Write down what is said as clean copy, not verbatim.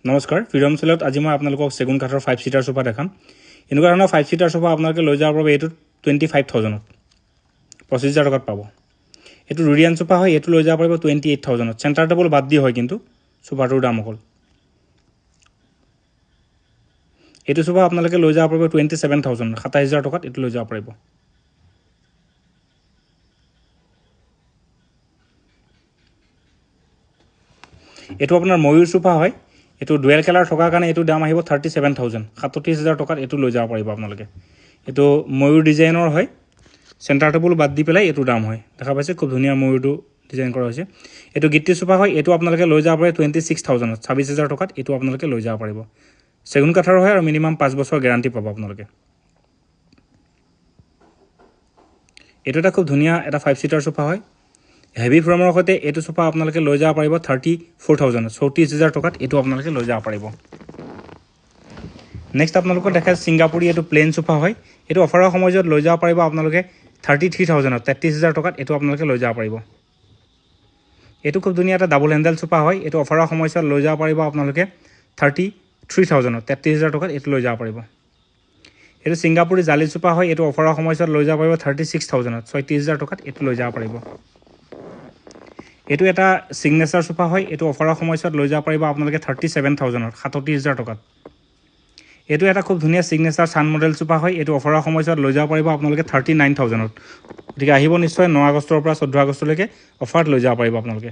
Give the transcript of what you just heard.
নমস্কাৰ ফ্ৰীডম সেলত আজি মই আপোনালোকক সেগুন কাঠৰ 5 সিটাৰ সোফা দেখাম এনেকুৱা ধৰণৰ 5 সিটাৰ সোফা আপোনালোকে লৈ যাব পাৰিব এইটো 25000 ত 25000 টকাত পাব এইটো ৰুৰিয়ান সোফা হয় এইটো লৈ যাব পাৰিব 28000 ত চেণ্টাৰ টেবল বাদ দি হয় কিন্তু সোফাটোৰ দাম হ'ল এইটো সোফা আপোনালোকে লৈ যাব পাৰিব 27000 27000 টকাত এইটো লৈ যাব পাৰিব এইটো আপোনাৰ ময়ূৰ সোফা হয় এটো ডুৱেল কালাৰ থকাৰ কাৰণে এটো দাম আহিব 37000 37000 টকাত এটো লৈ যাব পাৰিব আপোনালোকে এটো ময়ূৰ ডিজাইনৰ হয় সেন্টাৰ টেবল বাদ দি পেলাই এটো দাম হয় দেখা পাইছে খুব ধুনিয়া ময়ূৰটো ডিজাইন কৰা হৈছে এটো গিট্টি সোফা হয় এটো আপোনালোকে লৈ যাব পাৰে 26000 26000 টকাত এটো আপোনালোকে লৈ যাব পাৰিব সেগুন কাঠৰ হয় আৰু মিনিমাম 5 বছৰ গ্যাৰান্টি পাব আপোনালোকে এটো এটা খুব ধুনিয়া এটা 5 সিটাৰ সোফা হয় হেভি ফ্ৰেমৰ সৈতে এটো সোফা আপোনালোকে লৈ যাব পাৰিব 34000 34000 টকাত এটো আপোনালোকে লৈ যাব পাৰিব নেক্সট আপোনালোকক দেখাই সিংগাপুৰী এটো প্লেন সোফা হয় এটো অফাৰৰ সময়ত লৈ যাব পাৰিব আপোনালোকে 33000 33000 টকাত এটো আপোনালোকে লৈ যাব পাৰিব এটো খুব ধুনিয়া এটা ডাবল হ্যান্ডেল সোফা হয় এটো অফাৰৰ সময়ত লৈ যাব পাৰিব আপোনালোকে 33000 33000 টকাত এটো লৈ যাব পাৰিব এটো সিংগাপুৰী জালি সোফা হয় এটো অফাৰৰ সময়ত লৈ যাব পাৰিব 36000 36000 টকাত এটো লৈ যাব পাৰিব এটো এটা সিগনেচাৰ সোফা হয় এটো অফাৰৰ সময়ত লৈ যাব পাৰিব আপোনালোকে 37000 37000 টকাত এটো এটা খুব ধুনিয়া সিগনেচাৰ সান মডেল সোফা হয় এটো অফাৰৰ সময়ত লৈ যাব পাৰিব আপোনালোকে 39000 গতিকে আহিব নিশ্চয় 9 আগষ্টৰ পৰা 14 আগষ্টলৈকে অফাৰত লৈ যাব পাৰিব আপোনালোকে